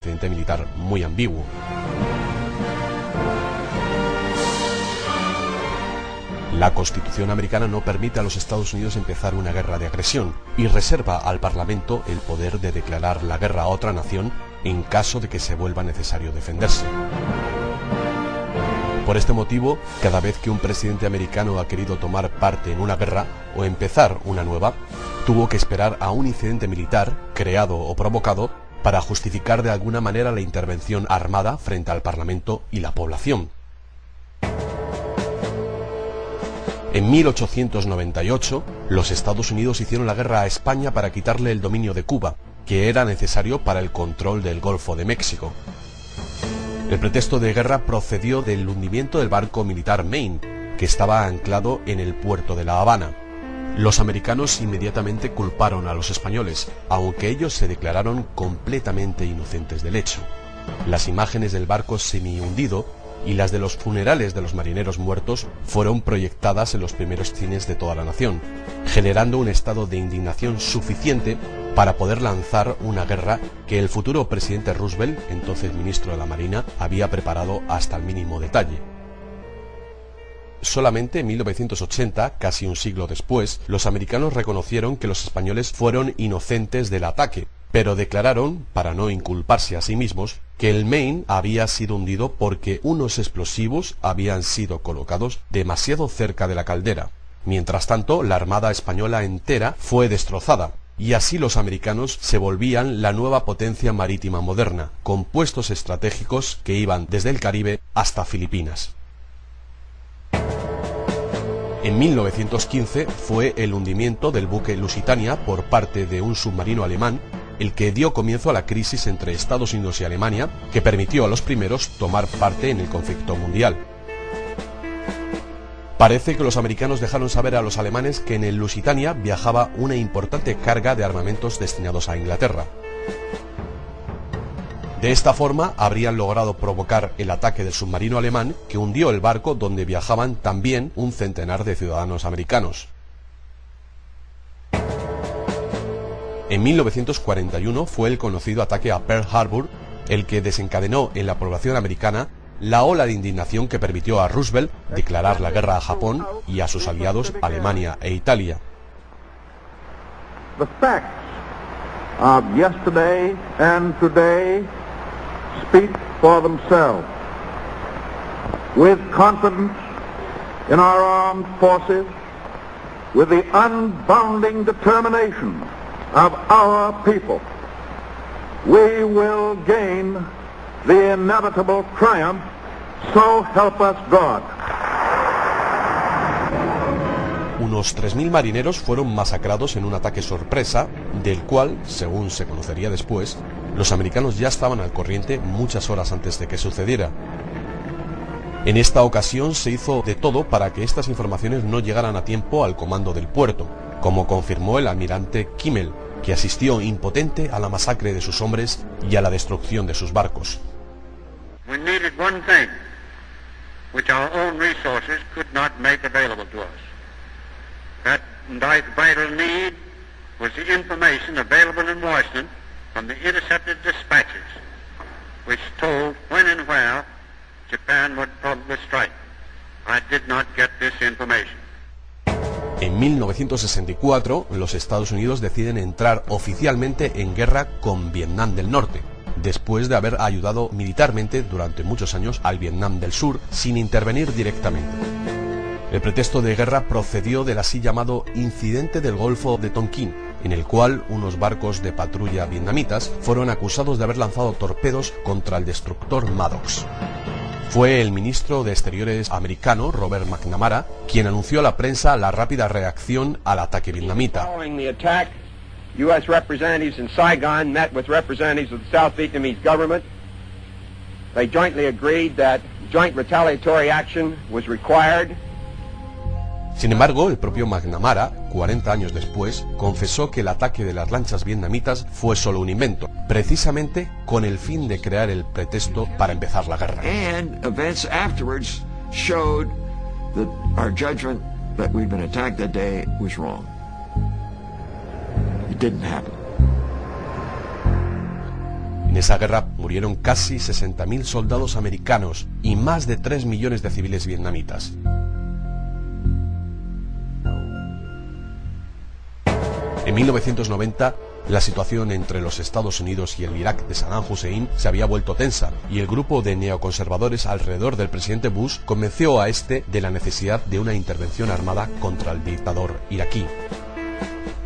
antecedente militar muy ambiguo. La Constitución americana no permite a los Estados Unidos empezar una guerra de agresión y reserva al Parlamento el poder de declarar la guerra a otra nación en caso de que se vuelva necesario defenderse. Por este motivo, cada vez que un presidente americano ha querido tomar parte en una guerra o empezar una nueva, tuvo que esperar a un incidente militar, creado o provocado, para justificar de alguna manera la intervención armada frente al Parlamento y la población. En 1898, los Estados Unidos hicieron la guerra a España para quitarle el dominio de Cuba, que era necesario para el control del Golfo de México. El pretexto de guerra procedió del hundimiento del barco militar Maine, que estaba anclado en el puerto de La Habana. Los americanos inmediatamente culparon a los españoles, aunque ellos se declararon completamente inocentes del hecho. Las imágenes del barco semi-hundido y las de los funerales de los marineros muertos fueron proyectadas en los primeros cines de toda la nación, generando un estado de indignación suficiente para poder lanzar una guerra que el futuro presidente Roosevelt, entonces ministro de la Marina, había preparado hasta el mínimo detalle. Solamente en 1980, casi un siglo después, los americanos reconocieron que los españoles fueron inocentes del ataque, pero declararon, para no inculparse a sí mismos, que el Maine había sido hundido porque unos explosivos habían sido colocados demasiado cerca de la caldera. Mientras tanto, la Armada española entera fue destrozada, y así los americanos se volvían la nueva potencia marítima moderna, con puestos estratégicos que iban desde el Caribe hasta Filipinas. En 1915 fue el hundimiento del buque Lusitania por parte de un submarino alemán el que dio comienzo a la crisis entre Estados Unidos y Alemania, que permitió a los primeros tomar parte en el conflicto mundial. Parece que los americanos dejaron saber a los alemanes que en el Lusitania viajaba una importante carga de armamentos destinados a Inglaterra. De esta forma habrían logrado provocar el ataque del submarino alemán que hundió el barco donde viajaban también un centenar de ciudadanos americanos. En 1941 fue el conocido ataque a Pearl Harbor el que desencadenó en la población americana la ola de indignación que permitió a Roosevelt declarar la guerra a Japón y a sus aliados Alemania e Italia. The facts of yesterday and today speak for themselves. With confidence in our armed forces, with the unbounding determination of our people, we will gain the inevitable triumph, so help us God. Unos 3.000 marineros fueron masacrados en un ataque sorpresa, del cual, según se conocería después, los americanos ya estaban al corriente muchas horas antes de que sucediera. En esta ocasión se hizo de todo para que estas informaciones no llegaran a tiempo al comando del puerto, como confirmó el almirante Kimmel, que asistió impotente a la masacre de sus hombres y a la destrucción de sus barcos. We needed one thing, which our own resources could not make available to us. That vital need was the information available in Washington from the intercepted dispatches, which told when and where Japan would probably strike. I did not get this information. En 1964, los Estados Unidos deciden entrar oficialmente en guerra con Vietnam del Norte, después de haber ayudado militarmente durante muchos años al Vietnam del Sur sin intervenir directamente. El pretexto de guerra procedió del así llamado Incidente del Golfo de Tonkin, en el cual unos barcos de patrulla vietnamitas fueron acusados de haber lanzado torpedos contra el destructor Maddox. Fue el ministro de Exteriores americano, Robert McNamara, quien anunció a la prensa la rápida reacción al ataque vietnamita. Following the attack, U.S. representatives in Saigon met with representatives of the South Vietnamese government. They jointly agreed that joint retaliatory action was required. Sin embargo, el propio McNamara, 40 años después, confesó que el ataque de las lanchas vietnamitas fue solo un invento, precisamente con el fin de crear el pretexto para empezar la guerra. And events afterwards showed that our judgment that we'd been attacked that day was wrong. It didn't happen. En esa guerra murieron casi 60.000 soldados americanos y más de 3 millones de civiles vietnamitas. En 1990, la situación entre los Estados Unidos y el Irak de Saddam Hussein se había vuelto tensa y el grupo de neoconservadores alrededor del presidente Bush convenció a este de la necesidad de una intervención armada contra el dictador iraquí.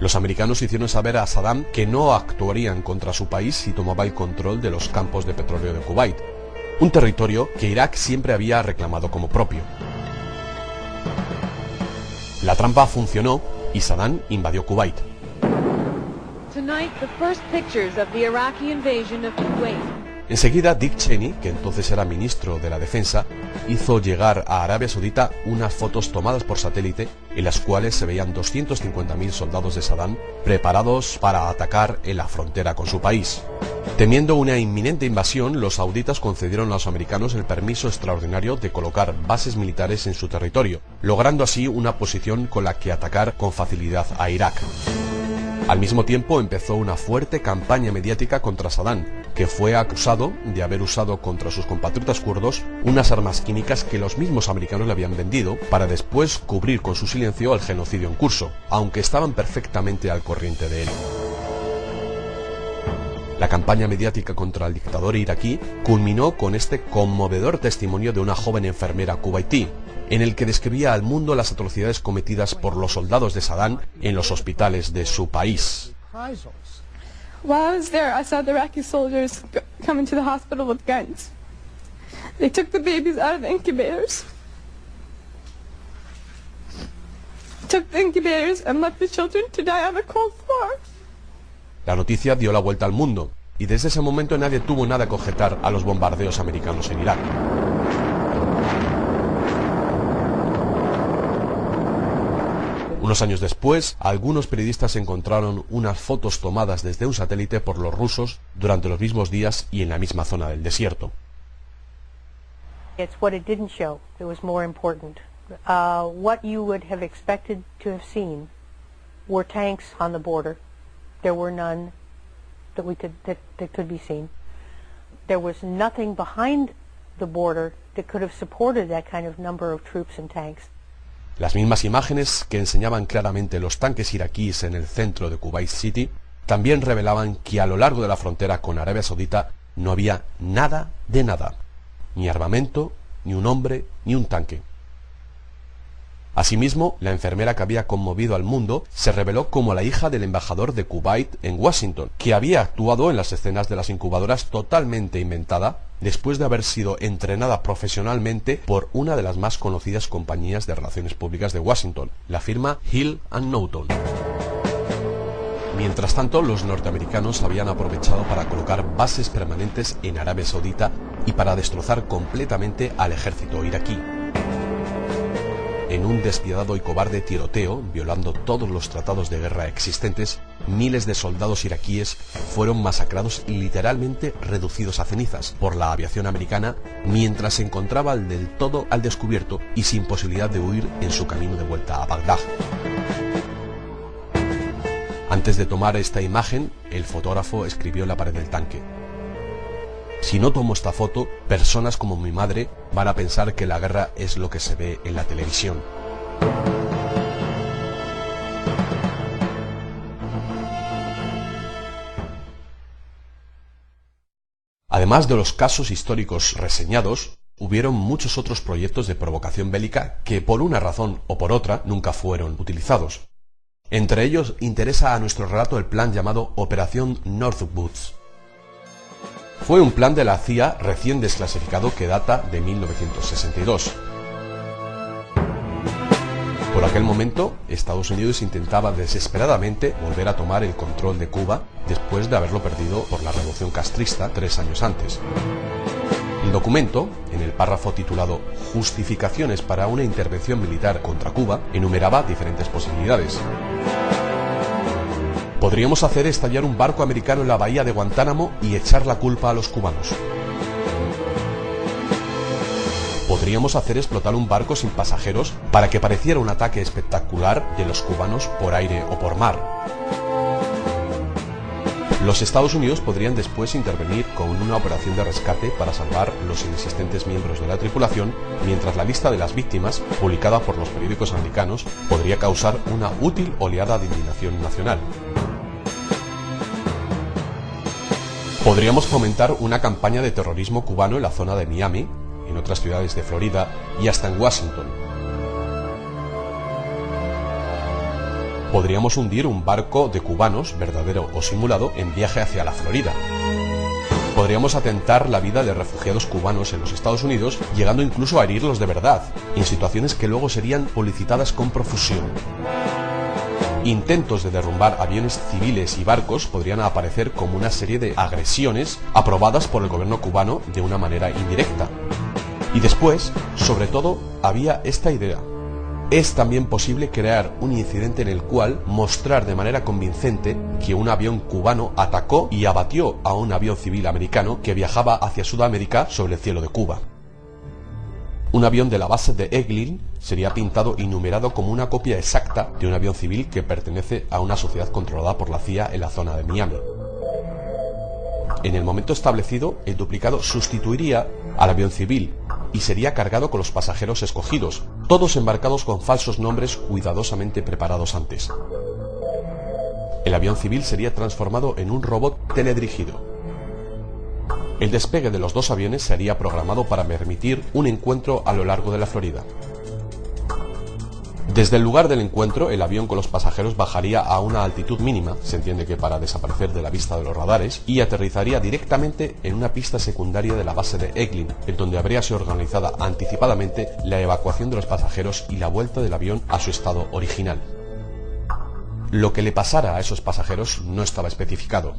Los americanos hicieron saber a Saddam que no actuarían contra su país si tomaba el control de los campos de petróleo de Kuwait, un territorio que Irak siempre había reclamado como propio. La trampa funcionó y Saddam invadió Kuwait. Tonight, the first pictures of the Iraqi invasion of Kuwait. Enseguida, Dick Cheney, que entonces era ministro de la Defensa, hizo llegar a Arabia Saudita unas fotos tomadas por satélite en las cuales se veían 250.000 soldados de Saddam preparados para atacar en la frontera con su país. Temiendo una inminente invasión, los sauditas concedieron a los americanos el permiso extraordinario de colocar bases militares en su territorio, logrando así una posición con la que atacar con facilidad a Irak. Al mismo tiempo empezó una fuerte campaña mediática contra Saddam, que fue acusado de haber usado contra sus compatriotas kurdos unas armas químicas que los mismos americanos le habían vendido para después cubrir con su silencio el genocidio en curso, aunque estaban perfectamente al corriente de él. La campaña mediática contra el dictador iraquí culminó con este conmovedor testimonio de una joven enfermera kuwaití, en el que describía al mundo las atrocidades cometidas por los soldados de Saddam en los hospitales de su país. While I was there, I saw the Iraqi soldiers come into the hospital with guns. They took the babies out of the incubators. Took the incubators and left the children to die on the cold floor. La noticia dio la vuelta al mundo, y desde ese momento nadie tuvo nada que objetar a los bombardeos americanos en Irak. Unos años después, algunos periodistas encontraron unas fotos tomadas desde un satélite por los rusos durante los mismos días y en la misma zona del desierto. It's what it didn't show that was more important. What you would have expected to have seen were tanks on the border. There were none that could be seen. There was nothing behind the border that could have supported that kind of number of troops and tanks. Las mismas imágenes que enseñaban claramente los tanques iraquíes en el centro de Kuwait City también revelaban que a lo largo de la frontera con Arabia Saudita no había nada de nada, ni armamento, ni un hombre, ni un tanque. Asimismo, la enfermera que había conmovido al mundo se reveló como la hija del embajador de Kuwait en Washington, que había actuado en las escenas de las incubadoras totalmente inventada, después de haber sido entrenada profesionalmente por una de las más conocidas compañías de relaciones públicas de Washington, la firma Hill & Knowlton. Mientras tanto, los norteamericanos habían aprovechado para colocar bases permanentes en Arabia Saudita y para destrozar completamente al ejército iraquí. En un despiadado y cobarde tiroteo, violando todos los tratados de guerra existentes, miles de soldados iraquíes fueron masacrados y literalmente reducidos a cenizas por la aviación americana mientras se encontraba del todo al descubierto y sin posibilidad de huir en su camino de vuelta a Bagdad. Antes de tomar esta imagen, el fotógrafo escribió en la pared del tanque: si no tomo esta foto, personas como mi madre van a pensar que la guerra es lo que se ve en la televisión. Además de los casos históricos reseñados, hubieron muchos otros proyectos de provocación bélica que por una razón o por otra nunca fueron utilizados. Entre ellos interesa a nuestro relato el plan llamado Operación Northwoods. Fue un plan de la CIA recién desclasificado que data de 1962. Por aquel momento, Estados Unidos intentaba desesperadamente volver a tomar el control de Cuba después de haberlo perdido por la Revolución Castrista 3 años antes. El documento, en el párrafo titulado Justificaciones para una intervención militar contra Cuba, enumeraba diferentes posibilidades. Podríamos hacer estallar un barco americano en la bahía de Guantánamo y echar la culpa a los cubanos. Podríamos hacer explotar un barco sin pasajeros para que pareciera un ataque espectacular de los cubanos por aire o por mar. Los Estados Unidos podrían después intervenir con una operación de rescate para salvar los inexistentes miembros de la tripulación, mientras la lista de las víctimas, publicada por los periódicos americanos, podría causar una útil oleada de indignación nacional. Podríamos fomentar una campaña de terrorismo cubano en la zona de Miami, en otras ciudades de Florida y hasta en Washington. Podríamos hundir un barco de cubanos, verdadero o simulado, en viaje hacia la Florida. Podríamos atentar la vida de refugiados cubanos en los Estados Unidos, llegando incluso a herirlos de verdad, en situaciones que luego serían publicitadas con profusión. Intentos de derrumbar aviones civiles y barcos podrían aparecer como una serie de agresiones aprobadas por el gobierno cubano de una manera indirecta. Y después, sobre todo, había esta idea. Es también posible crear un incidente en el cual mostrar de manera convincente que un avión cubano atacó y abatió a un avión civil americano que viajaba hacia Sudamérica sobre el cielo de Cuba. Un avión de la base de Eglin sería pintado y numerado como una copia exacta de un avión civil que pertenece a una sociedad controlada por la CIA en la zona de Miami. En el momento establecido, el duplicado sustituiría al avión civil y sería cargado con los pasajeros escogidos, todos embarcados con falsos nombres cuidadosamente preparados antes. El avión civil sería transformado en un robot teledirigido. El despegue de los dos aviones sería programado para permitir un encuentro a lo largo de la Florida. Desde el lugar del encuentro, el avión con los pasajeros bajaría a una altitud mínima, se entiende que para desaparecer de la vista de los radares, y aterrizaría directamente en una pista secundaria de la base de Eglin, en donde habría sido organizada anticipadamente la evacuación de los pasajeros y la vuelta del avión a su estado original. Lo que le pasara a esos pasajeros no estaba especificado.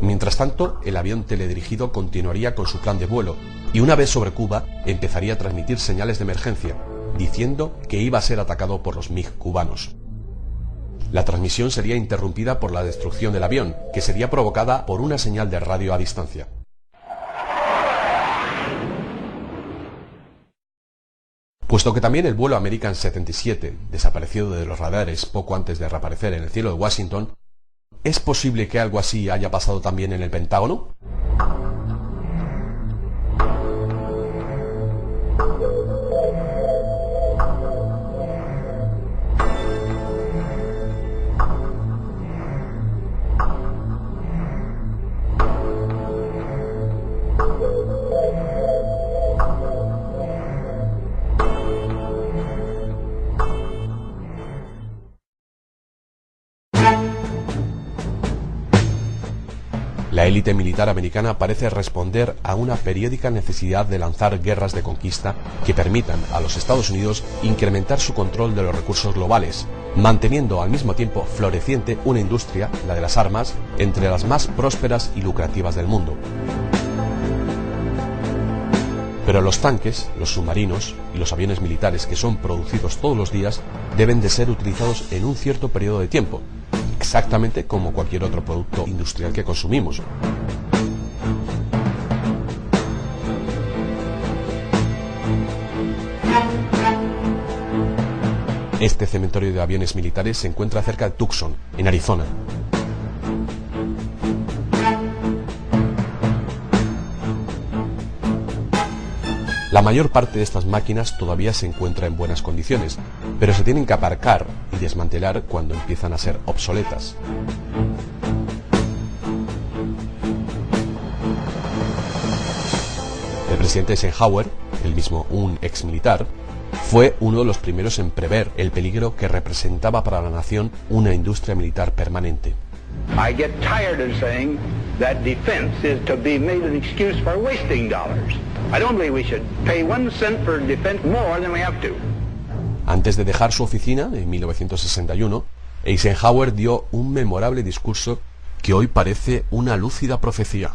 Mientras tanto, el avión teledirigido continuaría con su plan de vuelo, y una vez sobre Cuba, empezaría a transmitir señales de emergencia, diciendo que iba a ser atacado por los MiG cubanos. La transmisión sería interrumpida por la destrucción del avión, que sería provocada por una señal de radio a distancia. Puesto que también el vuelo American 77, desaparecido de los radares poco antes de reaparecer en el cielo de Washington, ¿es posible que algo así haya pasado también en el Pentágono? La élite militar americana parece responder a una periódica necesidad de lanzar guerras de conquista que permitan a los Estados Unidos incrementar su control de los recursos globales, manteniendo al mismo tiempo floreciente una industria, la de las armas, entre las más prósperas y lucrativas del mundo. Pero los tanques, los submarinos y los aviones militares que son producidos todos los días deben de ser utilizados en un cierto periodo de tiempo, exactamente como cualquier otro producto industrial que consumimos. Este cementerio de aviones militares se encuentra cerca de Tucson, en Arizona. La mayor parte de estas máquinas todavía se encuentra en buenas condiciones, pero se tienen que aparcar y desmantelar cuando empiezan a ser obsoletas. El presidente Eisenhower, el mismo un ex militar, fue uno de los primeros en prever el peligro que representaba para la nación una industria militar permanente. I get tired of saying that defense is to be made an excuse for wasting dollars. I don't believe we should pay 1 cent for defense more than we have to. Antes de dejar su oficina, en 1961, Eisenhower dio un memorable discurso que hoy parece una lúcida profecía.